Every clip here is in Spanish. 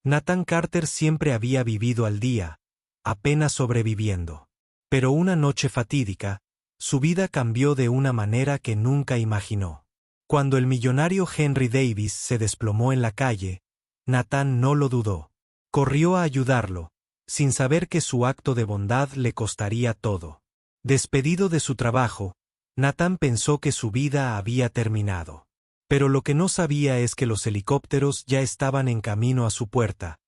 Nathan Carter siempre había vivido al día, apenas sobreviviendo. Pero una noche fatídica, su vida cambió de una manera que nunca imaginó. Cuando el millonario Henry Davis se desplomó en la calle, Nathan no lo dudó. Corrió a ayudarlo, sin saber que su acto de bondad le costaría todo. Despedido de su trabajo, Nathan pensó que su vida había terminado. Pero lo que no sabía es que los helicópteros ya estaban en camino a su puerta,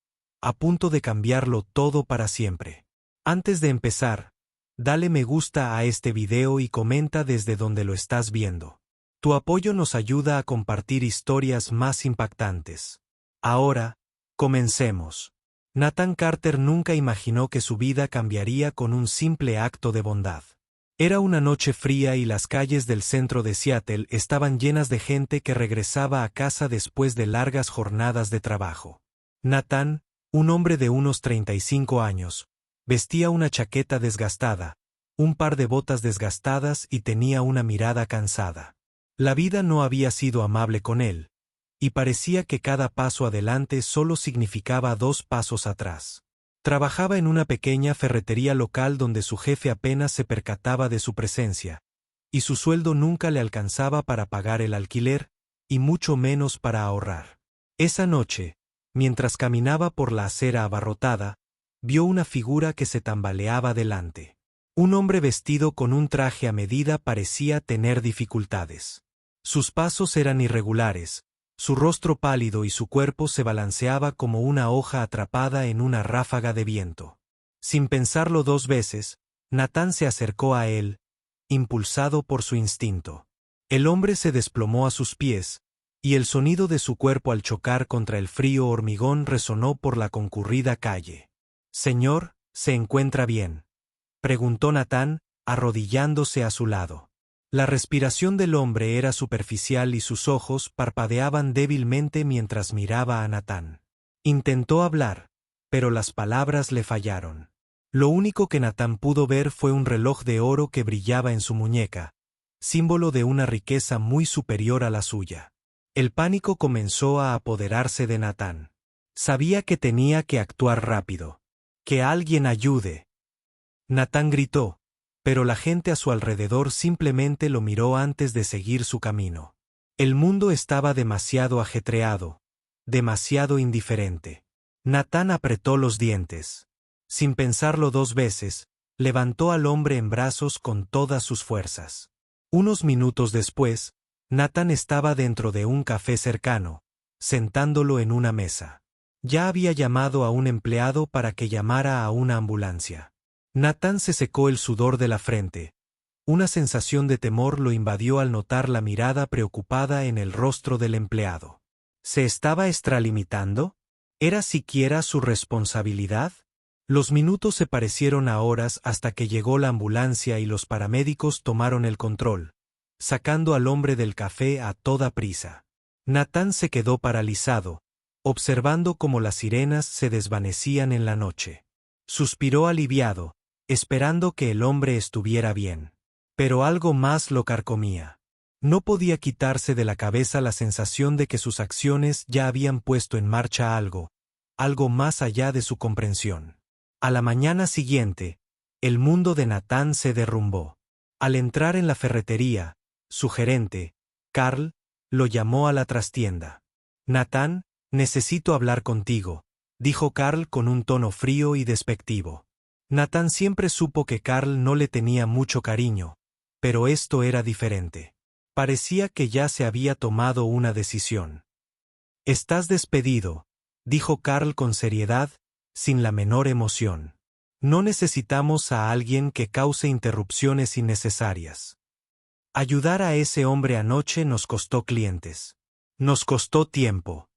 a punto de cambiarlo todo para siempre. Antes de empezar, dale me gusta a este video y comenta desde donde lo estás viendo. Tu apoyo nos ayuda a compartir historias más impactantes. Ahora, comencemos. Nathan Carter nunca imaginó que su vida cambiaría con un simple acto de bondad. Era una noche fría y las calles del centro de Seattle estaban llenas de gente que regresaba a casa después de largas jornadas de trabajo. Nathan, un hombre de unos 35 años, vestía una chaqueta desgastada, un par de botas desgastadas y tenía una mirada cansada. La vida no había sido amable con él, y parecía que cada paso adelante solo significaba 2 pasos atrás. Trabajaba en una pequeña ferretería local donde su jefe apenas se percataba de su presencia, y su sueldo nunca le alcanzaba para pagar el alquiler, y mucho menos para ahorrar. Esa noche, mientras caminaba por la acera abarrotada, vio una figura que se tambaleaba delante. Un hombre vestido con un traje a medida parecía tener dificultades. Sus pasos eran irregulares, su rostro pálido y su cuerpo se balanceaba como una hoja atrapada en una ráfaga de viento. Sin pensarlo 2 veces, Nathan se acercó a él, impulsado por su instinto. El hombre se desplomó a sus pies, y el sonido de su cuerpo al chocar contra el frío hormigón resonó por la concurrida calle. «Señor, ¿se encuentra bien?», preguntó Nathan, arrodillándose a su lado. La respiración del hombre era superficial y sus ojos parpadeaban débilmente mientras miraba a Nathan. Intentó hablar, pero las palabras le fallaron. Lo único que Nathan pudo ver fue un reloj de oro que brillaba en su muñeca, símbolo de una riqueza muy superior a la suya. El pánico comenzó a apoderarse de Nathan. Sabía que tenía que actuar rápido. «¡Que alguien ayude!», Nathan gritó, pero la gente a su alrededor simplemente lo miró antes de seguir su camino. El mundo estaba demasiado ajetreado, demasiado indiferente. Nathan apretó los dientes. Sin pensarlo 2 veces, levantó al hombre en brazos con todas sus fuerzas. Unos minutos después, Nathan estaba dentro de un café cercano, sentándolo en una mesa. Ya había llamado a un empleado para que llamara a una ambulancia. Nathan se secó el sudor de la frente. Una sensación de temor lo invadió al notar la mirada preocupada en el rostro del empleado. ¿Se estaba extralimitando? ¿Era siquiera su responsabilidad? Los minutos se parecieron a horas hasta que llegó la ambulancia y los paramédicos tomaron el control, sacando al hombre del café a toda prisa. Nathan se quedó paralizado, observando cómo las sirenas se desvanecían en la noche. Suspiró aliviado, esperando que el hombre estuviera bien. Pero algo más lo carcomía. No podía quitarse de la cabeza la sensación de que sus acciones ya habían puesto en marcha algo más allá de su comprensión. A la mañana siguiente, el mundo de Nathan se derrumbó. Al entrar en la ferretería, su gerente, Carl, lo llamó a la trastienda. «Nathan, necesito hablar contigo», dijo Carl con un tono frío y despectivo. Nathan siempre supo que Carl no le tenía mucho cariño, pero esto era diferente. Parecía que ya se había tomado una decisión. «Estás despedido», dijo Carl con seriedad, sin la menor emoción. «No necesitamos a alguien que cause interrupciones innecesarias. Ayudar a ese hombre anoche nos costó clientes. Nos costó tiempo».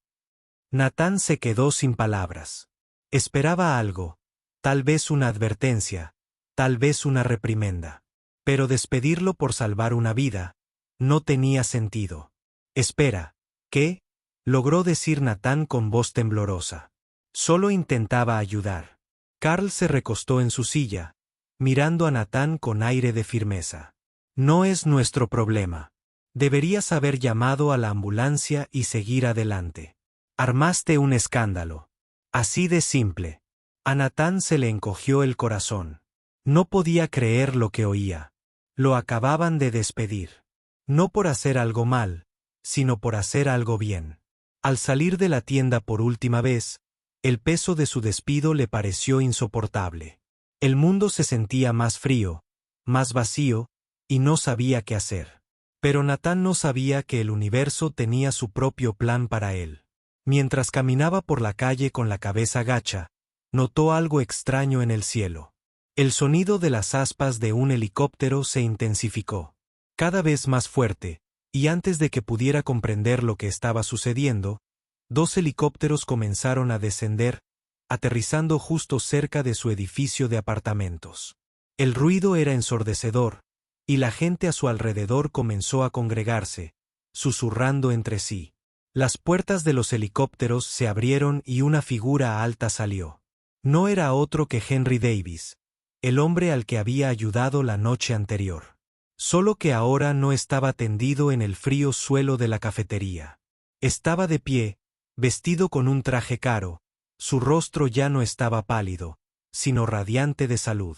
Nathan se quedó sin palabras. Esperaba algo, tal vez una advertencia, tal vez una reprimenda. Pero despedirlo por salvar una vida no tenía sentido. «Espera, ¿qué?», logró decir Nathan con voz temblorosa. Solo intentaba ayudar. Carl se recostó en su silla, mirando a Nathan con aire de firmeza. «No es nuestro problema. Deberías haber llamado a la ambulancia y seguir adelante. Armaste un escándalo. Así de simple. A Natán se le encogió el corazón. No podía creer lo que oía. Lo acababan de despedir. No por hacer algo mal, sino por hacer algo bien. Al salir de la tienda por última vez, el peso de su despido le pareció insoportable. El mundo se sentía más frío, más vacío, y no sabía qué hacer. Pero Natán no sabía que el universo tenía su propio plan para él. Mientras caminaba por la calle con la cabeza gacha, notó algo extraño en el cielo. El sonido de las aspas de un helicóptero se intensificó, cada vez más fuerte, y antes de que pudiera comprender lo que estaba sucediendo, 2 helicópteros comenzaron a descender, aterrizando justo cerca de su edificio de apartamentos. El ruido era ensordecedor, y la gente a su alrededor comenzó a congregarse, susurrando entre sí. Las puertas de los helicópteros se abrieron y una figura alta salió. No era otro que Henry Davis, el hombre al que había ayudado la noche anterior. Solo que ahora no estaba tendido en el frío suelo de la cafetería. Estaba de pie, vestido con un traje caro, su rostro ya no estaba pálido, sino radiante de salud.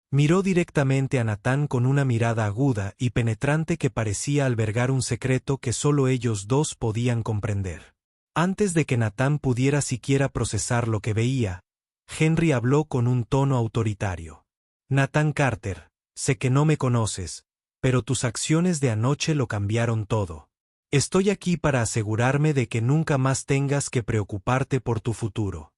Miró directamente a Natán con una mirada aguda y penetrante que parecía albergar un secreto que solo ellos dos podían comprender. Antes de que Natán pudiera siquiera procesar lo que veía, Henry habló con un tono autoritario. Nathan Carter, sé que no me conoces, pero tus acciones de anoche lo cambiaron todo. Estoy aquí para asegurarme de que nunca más tengas que preocuparte por tu futuro.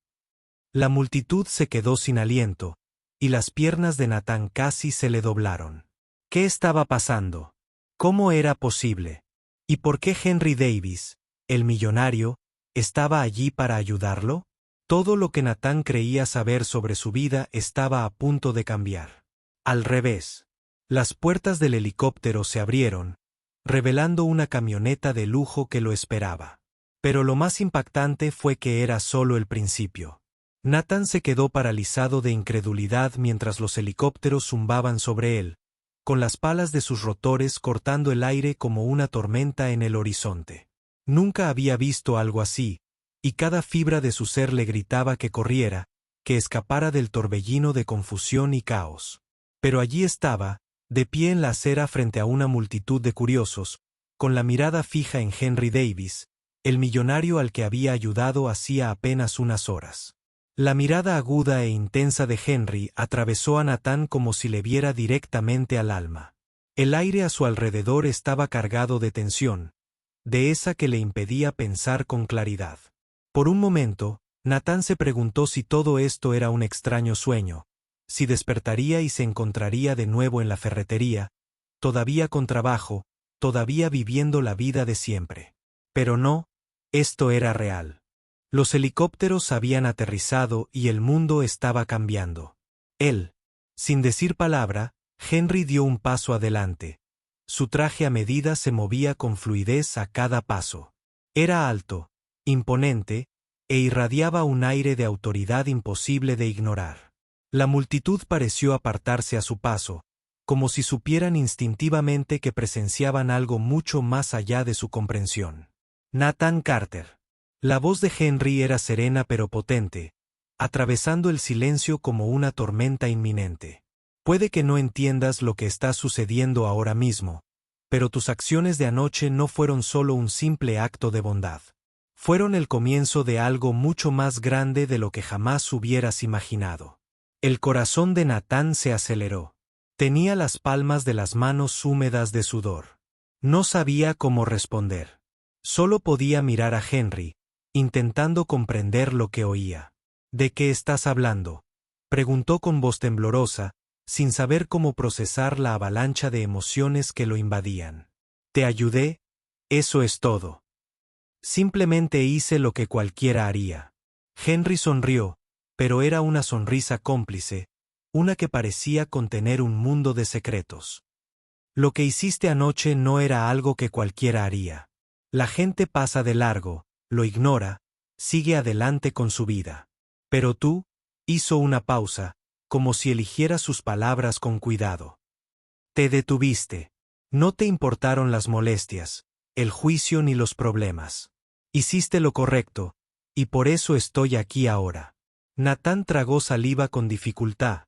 La multitud se quedó sin aliento, y las piernas de Natán casi se le doblaron. ¿Qué estaba pasando? ¿Cómo era posible? ¿Y por qué Henry Davis, el millonario, estaba allí para ayudarlo? Todo lo que Natán creía saber sobre su vida estaba a punto de cambiar. Al revés. Las puertas del helicóptero se abrieron, revelando una camioneta de lujo que lo esperaba. Pero lo más impactante fue que era solo el principio. Natán se quedó paralizado de incredulidad mientras los helicópteros zumbaban sobre él, con las palas de sus rotores cortando el aire como una tormenta en el horizonte. Nunca había visto algo así, y cada fibra de su ser le gritaba que corriera, que escapara del torbellino de confusión y caos. Pero allí estaba, de pie en la acera frente a una multitud de curiosos, con la mirada fija en Henry Davis, el millonario al que había ayudado hacía apenas unas horas. La mirada aguda e intensa de Henry atravesó a Natán como si le viera directamente al alma. El aire a su alrededor estaba cargado de tensión, de esa que le impedía pensar con claridad. Por un momento, Natán se preguntó si todo esto era un extraño sueño, si despertaría y se encontraría de nuevo en la ferretería, todavía con trabajo, todavía viviendo la vida de siempre. Pero no, esto era real. Los helicópteros habían aterrizado y el mundo estaba cambiando. Él, sin decir palabra, Henry dio un paso adelante. Su traje a medida se movía con fluidez a cada paso. Era alto, imponente, e irradiaba un aire de autoridad imposible de ignorar. La multitud pareció apartarse a su paso, como si supieran instintivamente que presenciaban algo mucho más allá de su comprensión. Nathan Carter. La voz de Henry era serena pero potente, atravesando el silencio como una tormenta inminente. Puede que no entiendas lo que está sucediendo ahora mismo, pero tus acciones de anoche no fueron solo un simple acto de bondad. Fueron el comienzo de algo mucho más grande de lo que jamás hubieras imaginado. El corazón de Natán se aceleró. Tenía las palmas de las manos húmedas de sudor. No sabía cómo responder. Solo podía mirar a Henry, intentando comprender lo que oía. ¿De qué estás hablando?, preguntó con voz temblorosa, sin saber cómo procesar la avalancha de emociones que lo invadían. Te ayudé, eso es todo. Simplemente hice lo que cualquiera haría. Henry sonrió, pero era una sonrisa cómplice, una que parecía contener un mundo de secretos. Lo que hiciste anoche no era algo que cualquiera haría. La gente pasa de largo, lo ignora, sigue adelante con su vida. Pero tú, hizo una pausa, como si eligiera sus palabras con cuidado. Te detuviste. No te importaron las molestias, el juicio ni los problemas. Hiciste lo correcto, Y por eso estoy aquí ahora. Natán tragó saliva con dificultad,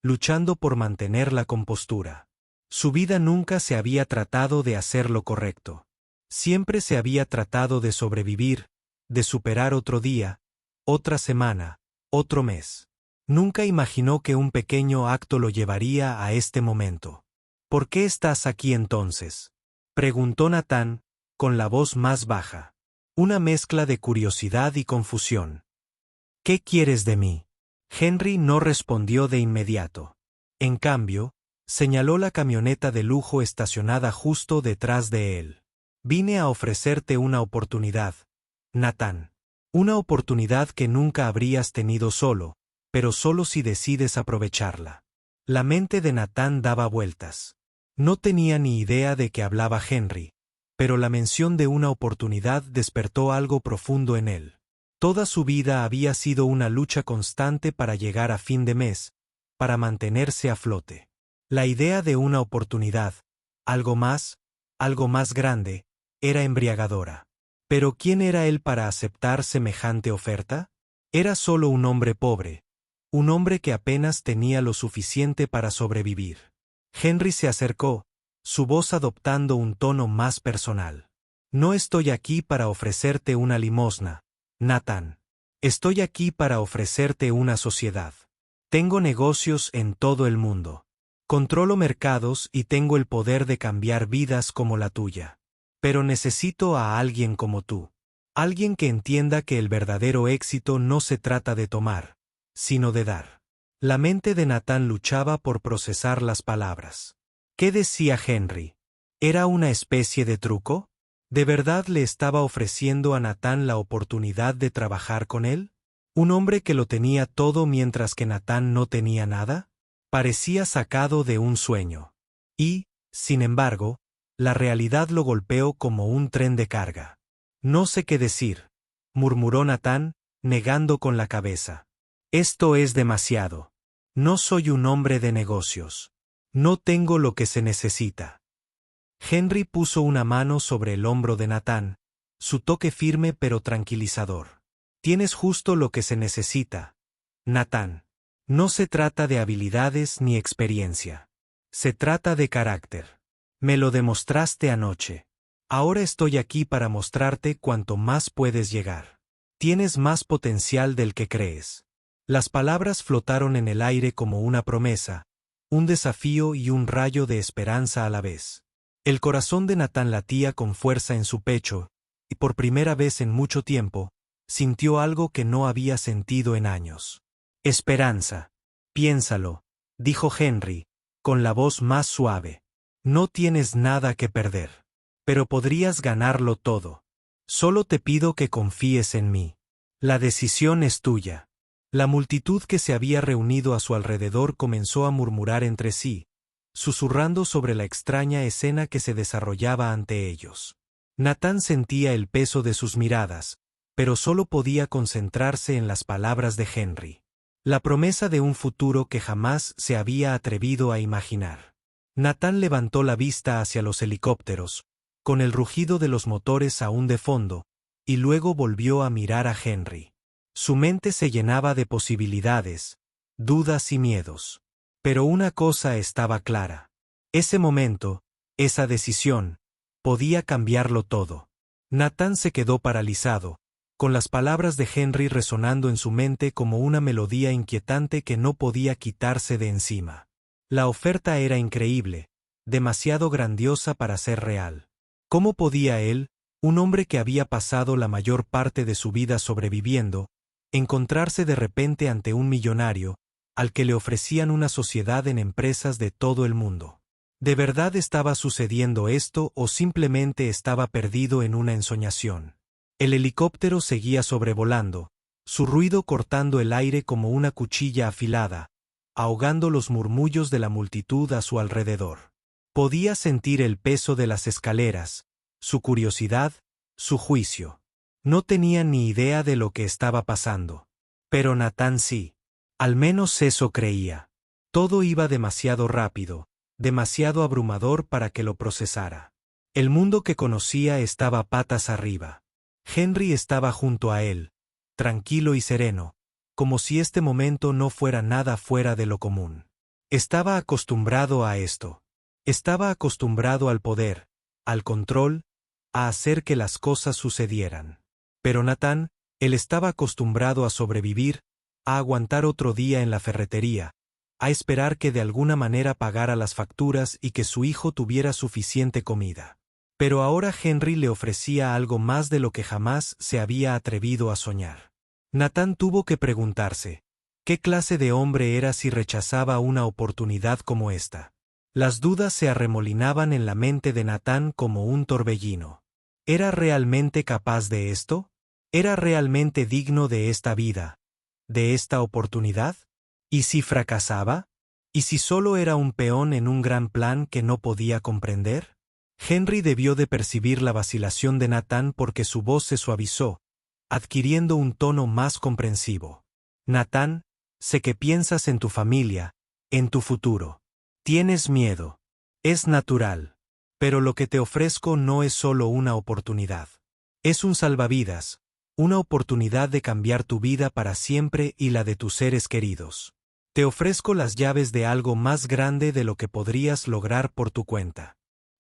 luchando por mantener la compostura. Su vida nunca se había tratado de hacer lo correcto. Siempre se había tratado de sobrevivir, de superar otro día, otra semana, otro mes. Nunca imaginó que un pequeño acto lo llevaría a este momento. ¿Por qué estás aquí entonces?, preguntó Natán, con la voz más baja. Una mezcla de curiosidad y confusión. ¿Qué quieres de mí? Henry no respondió de inmediato. En cambio, señaló la camioneta de lujo estacionada justo detrás de él. Vine a ofrecerte una oportunidad, Natán. Una oportunidad que nunca habrías tenido solo, pero solo si decides aprovecharla. La mente de Natán daba vueltas. No tenía ni idea de qué hablaba Henry, pero la mención de una oportunidad despertó algo profundo en él. Toda su vida había sido una lucha constante para llegar a fin de mes, para mantenerse a flote. La idea de una oportunidad, algo más grande, era embriagadora. ¿Pero quién era él para aceptar semejante oferta? Era solo un hombre pobre, un hombre que apenas tenía lo suficiente para sobrevivir. Henry se acercó, su voz adoptando un tono más personal. No estoy aquí para ofrecerte una limosna, Natán. Estoy aquí para ofrecerte una sociedad. Tengo negocios en todo el mundo. Controlo mercados y tengo el poder de cambiar vidas como la tuya. Pero necesito a alguien como tú. Alguien que entienda que el verdadero éxito no se trata de tomar, sino de dar. La mente de Natán luchaba por procesar las palabras. ¿Qué decía Henry? ¿Era una especie de truco? ¿De verdad le estaba ofreciendo a Natán la oportunidad de trabajar con él? ¿Un hombre que lo tenía todo mientras que Natán no tenía nada? Parecía sacado de un sueño. Y, sin embargo, la realidad lo golpeó como un tren de carga. No sé qué decir, murmuró Natán, negando con la cabeza. Esto es demasiado. No soy un hombre de negocios. No tengo lo que se necesita. Henry puso una mano sobre el hombro de Natán, su toque firme pero tranquilizador. Tienes justo lo que se necesita, Natán. No se trata de habilidades ni experiencia. Se trata de carácter. Me lo demostraste anoche. Ahora estoy aquí para mostrarte cuánto más puedes llegar. Tienes más potencial del que crees. Las palabras flotaron en el aire como una promesa, un desafío y un rayo de esperanza a la vez. El corazón de Natán latía con fuerza en su pecho, y por primera vez en mucho tiempo, sintió algo que no había sentido en años. Esperanza. Piénsalo, dijo Henry, con la voz más suave. No tienes nada que perder. Pero podrías ganarlo todo. Solo te pido que confíes en mí. La decisión es tuya. La multitud que se había reunido a su alrededor comenzó a murmurar entre sí, susurrando sobre la extraña escena que se desarrollaba ante ellos. Natán sentía el peso de sus miradas, pero solo podía concentrarse en las palabras de Henry. La promesa de un futuro que jamás se había atrevido a imaginar. Natán levantó la vista hacia los helicópteros, con el rugido de los motores aún de fondo, y luego volvió a mirar a Henry. Su mente se llenaba de posibilidades, dudas y miedos. Pero una cosa estaba clara. Ese momento, esa decisión, podía cambiarlo todo. Natán se quedó paralizado, con las palabras de Henry resonando en su mente como una melodía inquietante que no podía quitarse de encima. La oferta era increíble, demasiado grandiosa para ser real. ¿Cómo podía él, un hombre que había pasado la mayor parte de su vida sobreviviendo, encontrarse de repente ante un millonario, al que le ofrecían una sociedad en empresas de todo el mundo? ¿De verdad estaba sucediendo esto o simplemente estaba perdido en una ensoñación? El helicóptero seguía sobrevolando, su ruido cortando el aire como una cuchilla afilada, ahogando los murmullos de la multitud a su alrededor. Podía sentir el peso de las escaleras, su curiosidad, su juicio. No tenía ni idea de lo que estaba pasando. Pero Natán sí. Al menos eso creía. Todo iba demasiado rápido, demasiado abrumador para que lo procesara. El mundo que conocía estaba patas arriba. Henry estaba junto a él, tranquilo y sereno, como si este momento no fuera nada fuera de lo común. Estaba acostumbrado a esto. Estaba acostumbrado al poder, al control, a hacer que las cosas sucedieran. Pero Natán, él estaba acostumbrado a sobrevivir, a aguantar otro día en la ferretería, a esperar que de alguna manera pagara las facturas y que su hijo tuviera suficiente comida. Pero ahora Henry le ofrecía algo más de lo que jamás se había atrevido a soñar. Natán tuvo que preguntarse, ¿qué clase de hombre era si rechazaba una oportunidad como esta? Las dudas se arremolinaban en la mente de Natán como un torbellino. ¿Era realmente capaz de esto? ¿Era realmente digno de esta vida, de esta oportunidad? ¿Y si fracasaba? ¿Y si solo era un peón en un gran plan que no podía comprender? Henry debió de percibir la vacilación de Natán porque su voz se suavizó, adquiriendo un tono más comprensivo. Natán, sé que piensas en tu familia, en tu futuro. Tienes miedo. Es natural. Pero lo que te ofrezco no es solo una oportunidad. Es un salvavidas, una oportunidad de cambiar tu vida para siempre y la de tus seres queridos. Te ofrezco las llaves de algo más grande de lo que podrías lograr por tu cuenta.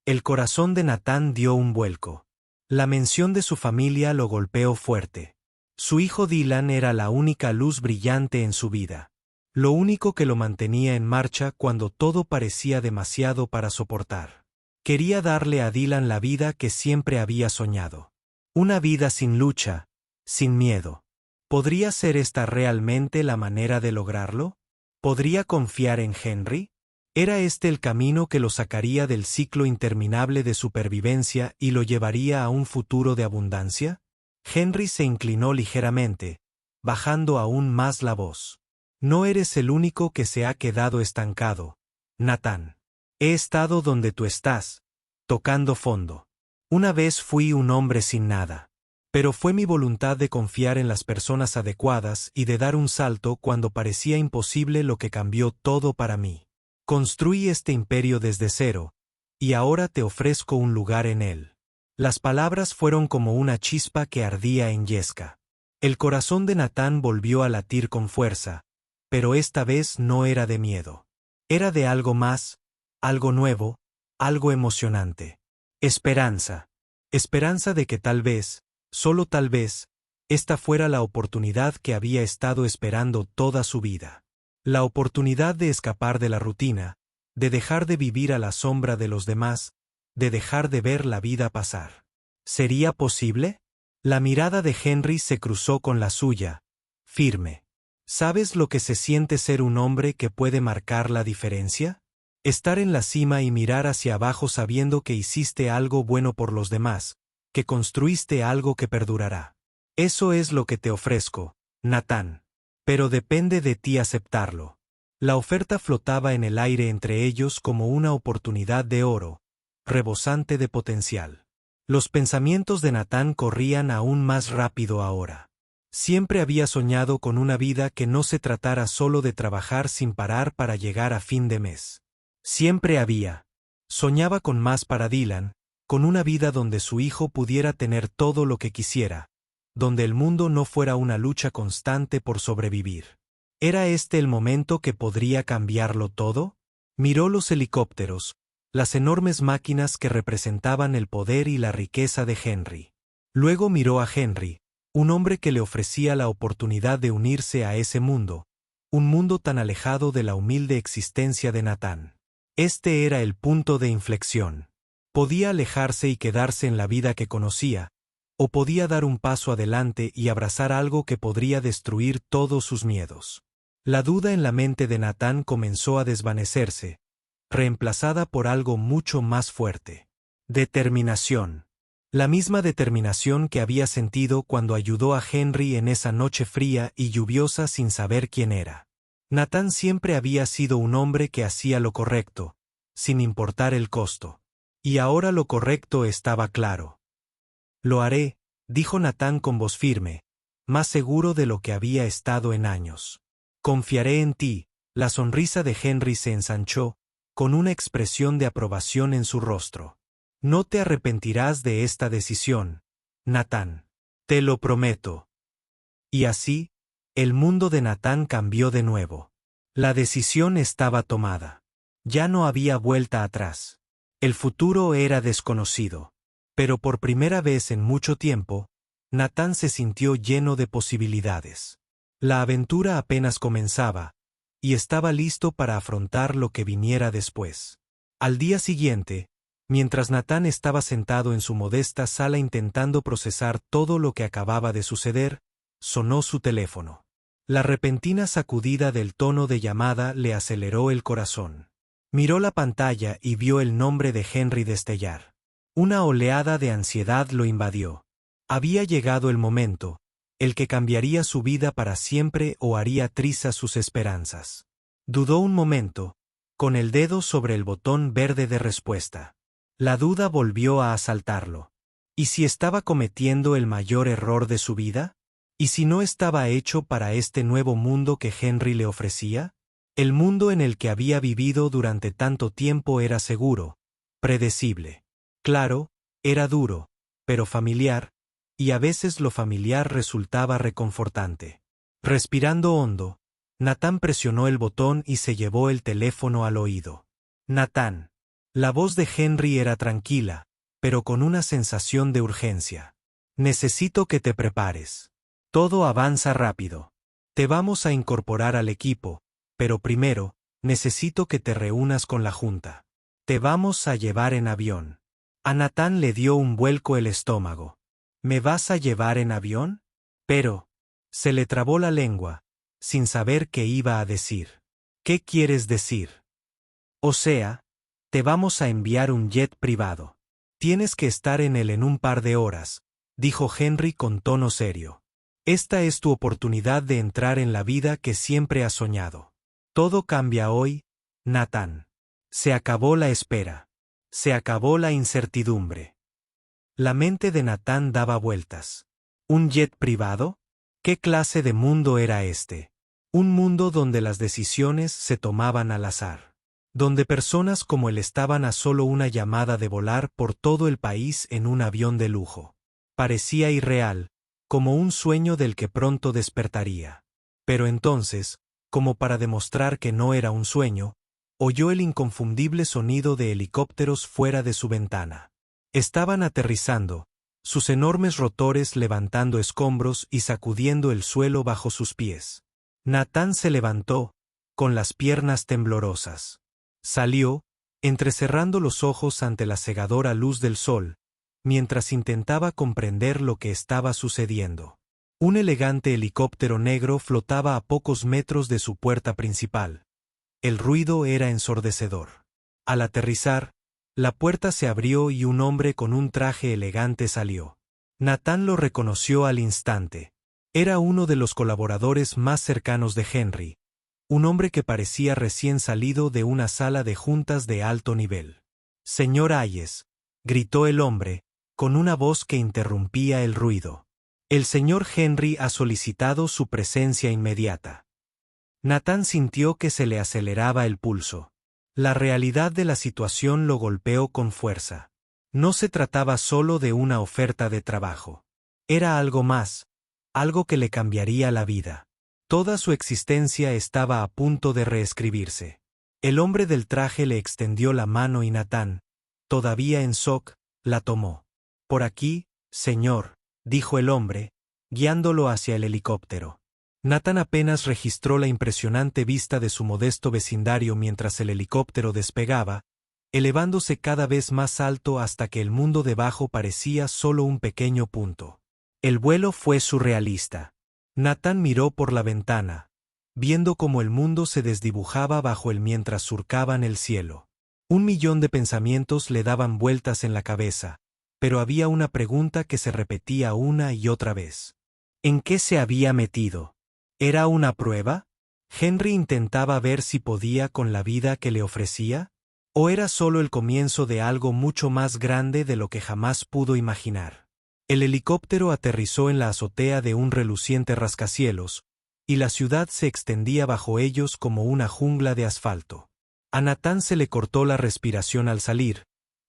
El corazón de Natán dio un vuelco. La mención de su familia lo golpeó fuerte. Su hijo Dylan era la única luz brillante en su vida. Lo único que lo mantenía en marcha cuando todo parecía demasiado para soportar. Quería darle a Dylan la vida que siempre había soñado. Una vida sin lucha, sin miedo. ¿Podría ser esta realmente la manera de lograrlo? ¿Podría confiar en Henry? ¿Era este el camino que lo sacaría del ciclo interminable de supervivencia y lo llevaría a un futuro de abundancia? Henry se inclinó ligeramente, bajando aún más la voz. No eres el único que se ha quedado estancado, Natán. He estado donde tú estás, tocando fondo. Una vez fui un hombre sin nada. Pero fue mi voluntad de confiar en las personas adecuadas y de dar un salto cuando parecía imposible lo que cambió todo para mí. Construí este imperio desde cero, y ahora te ofrezco un lugar en él. Las palabras fueron como una chispa que ardía en Yesca. El corazón de Natán volvió a latir con fuerza, pero esta vez no era de miedo. Era de algo más, algo nuevo, algo emocionante. Esperanza. Esperanza de que tal vez, solo tal vez, esta fuera la oportunidad que había estado esperando toda su vida. La oportunidad de escapar de la rutina, de dejar de vivir a la sombra de los demás, de dejar de ver la vida pasar. ¿Sería posible? La mirada de Henry se cruzó con la suya, firme. ¿Sabes lo que se siente ser un hombre que puede marcar la diferencia? Estar en la cima y mirar hacia abajo sabiendo que hiciste algo bueno por los demás, que construiste algo que perdurará. Eso es lo que te ofrezco, Natán. Pero depende de ti aceptarlo. La oferta flotaba en el aire entre ellos como una oportunidad de oro, rebosante de potencial. Los pensamientos de Natán corrían aún más rápido ahora. Siempre había soñado con una vida que no se tratara solo de trabajar sin parar para llegar a fin de mes. Siempre había. Soñaba con más para Dylan, con una vida donde su hijo pudiera tener todo lo que quisiera, donde el mundo no fuera una lucha constante por sobrevivir. ¿Era este el momento que podría cambiarlo todo? Miró los helicópteros, las enormes máquinas que representaban el poder y la riqueza de Henry. Luego miró a Henry, un hombre que le ofrecía la oportunidad de unirse a ese mundo, un mundo tan alejado de la humilde existencia de Natán. Este era el punto de inflexión. Podía alejarse y quedarse en la vida que conocía, o podía dar un paso adelante y abrazar algo que podría destruir todos sus miedos. La duda en la mente de Natán comenzó a desvanecerse, reemplazada por algo mucho más fuerte. Determinación. La misma determinación que había sentido cuando ayudó a Henry en esa noche fría y lluviosa sin saber quién era. Natán siempre había sido un hombre que hacía lo correcto, sin importar el costo. Y ahora lo correcto estaba claro. Lo haré, dijo Natán con voz firme, más seguro de lo que había estado en años. Confiaré en ti. La sonrisa de Henry se ensanchó, con una expresión de aprobación en su rostro. No te arrepentirás de esta decisión, Natán. Te lo prometo. Y así, el mundo de Natán cambió de nuevo. La decisión estaba tomada. Ya no había vuelta atrás. El futuro era desconocido. Pero por primera vez en mucho tiempo, Natán se sintió lleno de posibilidades. La aventura apenas comenzaba, y estaba listo para afrontar lo que viniera después. Al día siguiente, mientras Natán estaba sentado en su modesta sala intentando procesar todo lo que acababa de suceder, sonó su teléfono. La repentina sacudida del tono de llamada le aceleró el corazón. Miró la pantalla y vio el nombre de Henry destellar. Una oleada de ansiedad lo invadió. Había llegado el momento, el que cambiaría su vida para siempre o haría trizas sus esperanzas. Dudó un momento, con el dedo sobre el botón verde de respuesta. La duda volvió a asaltarlo. ¿Y si estaba cometiendo el mayor error de su vida? ¿Y si no estaba hecho para este nuevo mundo que Henry le ofrecía? El mundo en el que había vivido durante tanto tiempo era seguro, predecible. Claro, era duro, pero familiar, y a veces lo familiar resultaba reconfortante. Respirando hondo, Natán presionó el botón y se llevó el teléfono al oído. Natán. La voz de Henry era tranquila, pero con una sensación de urgencia. Necesito que te prepares. Todo avanza rápido. Te vamos a incorporar al equipo, pero primero, necesito que te reúnas con la junta. Te vamos a llevar en avión. A Natán le dio un vuelco el estómago. ¿Me vas a llevar en avión? Pero, se le trabó la lengua, sin saber qué iba a decir. ¿Qué quieres decir? O sea, te vamos a enviar un jet privado. Tienes que estar en él en un par de horas, dijo Henry con tono serio. Esta es tu oportunidad de entrar en la vida que siempre has soñado. Todo cambia hoy, Natán. Se acabó la espera. Se acabó la incertidumbre. La mente de Natán daba vueltas. ¿Un jet privado? ¿Qué clase de mundo era este? Un mundo donde las decisiones se tomaban al azar. Donde personas como él estaban a solo una llamada de volar por todo el país en un avión de lujo. Parecía irreal, como un sueño del que pronto despertaría. Pero entonces, como para demostrar que no era un sueño, oyó el inconfundible sonido de helicópteros fuera de su ventana. Estaban aterrizando, sus enormes rotores levantando escombros y sacudiendo el suelo bajo sus pies. Natán se levantó, con las piernas temblorosas. Salió, entrecerrando los ojos ante la cegadora luz del sol, mientras intentaba comprender lo que estaba sucediendo. Un elegante helicóptero negro flotaba a pocos metros de su puerta principal. El ruido era ensordecedor. Al aterrizar, la puerta se abrió y un hombre con un traje elegante salió. Natán lo reconoció al instante. Era uno de los colaboradores más cercanos de Henry, un hombre que parecía recién salido de una sala de juntas de alto nivel. «Señor Hayes», gritó el hombre, con una voz que interrumpía el ruido. «El señor Henry ha solicitado su presencia inmediata». Natán sintió que se le aceleraba el pulso. La realidad de la situación lo golpeó con fuerza. No se trataba solo de una oferta de trabajo. Era algo más, algo que le cambiaría la vida. Toda su existencia estaba a punto de reescribirse. El hombre del traje le extendió la mano y Natán, todavía en shock, la tomó. «Por aquí, señor», dijo el hombre, guiándolo hacia el helicóptero. Natán apenas registró la impresionante vista de su modesto vecindario mientras el helicóptero despegaba, elevándose cada vez más alto hasta que el mundo debajo parecía solo un pequeño punto. El vuelo fue surrealista. Natán miró por la ventana, viendo cómo el mundo se desdibujaba bajo él mientras surcaban el cielo. 1.000.000 de pensamientos le daban vueltas en la cabeza, pero había una pregunta que se repetía una y otra vez. ¿En qué se había metido? ¿Era una prueba? ¿Henry intentaba ver si podía con la vida que le ofrecía? ¿O era solo el comienzo de algo mucho más grande de lo que jamás pudo imaginar? El helicóptero aterrizó en la azotea de un reluciente rascacielos, y la ciudad se extendía bajo ellos como una jungla de asfalto. A Natán se le cortó la respiración al salir,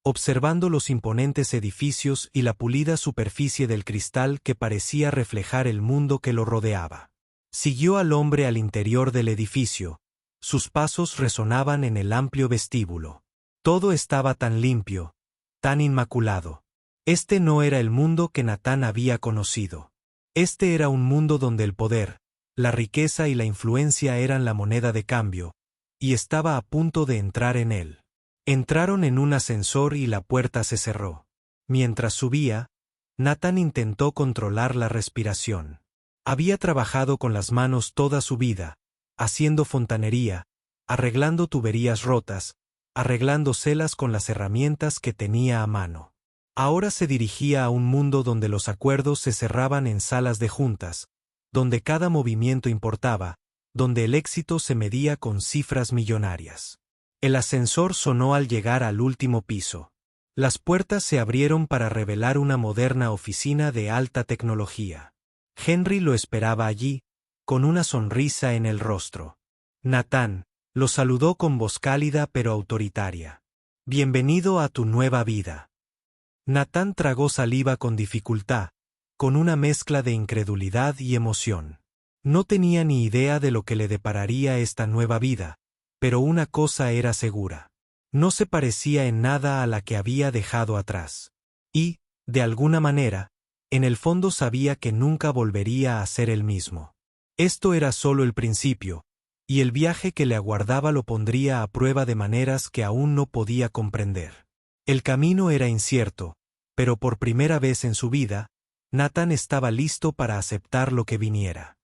observando los imponentes edificios y la pulida superficie del cristal que parecía reflejar el mundo que lo rodeaba. Siguió al hombre al interior del edificio. Sus pasos resonaban en el amplio vestíbulo. Todo estaba tan limpio, tan inmaculado. Este no era el mundo que Natán había conocido. Este era un mundo donde el poder, la riqueza y la influencia eran la moneda de cambio, y estaba a punto de entrar en él. Entraron en un ascensor y la puerta se cerró. Mientras subía, Natán intentó controlar la respiración. Había trabajado con las manos toda su vida, haciendo fontanería, arreglando tuberías rotas, arreglando celas con las herramientas que tenía a mano. Ahora se dirigía a un mundo donde los acuerdos se cerraban en salas de juntas, donde cada movimiento importaba, donde el éxito se medía con cifras millonarias. El ascensor sonó al llegar al último piso. Las puertas se abrieron para revelar una moderna oficina de alta tecnología. Henry lo esperaba allí, con una sonrisa en el rostro. Natán lo saludó con voz cálida pero autoritaria. Bienvenido a tu nueva vida. Natán tragó saliva con dificultad, con una mezcla de incredulidad y emoción. No tenía ni idea de lo que le depararía esta nueva vida, pero una cosa era segura. No se parecía en nada a la que había dejado atrás. Y, de alguna manera, en el fondo sabía que nunca volvería a ser el mismo. Esto era solo el principio, y el viaje que le aguardaba lo pondría a prueba de maneras que aún no podía comprender. El camino era incierto, pero por primera vez en su vida, Natán estaba listo para aceptar lo que viniera.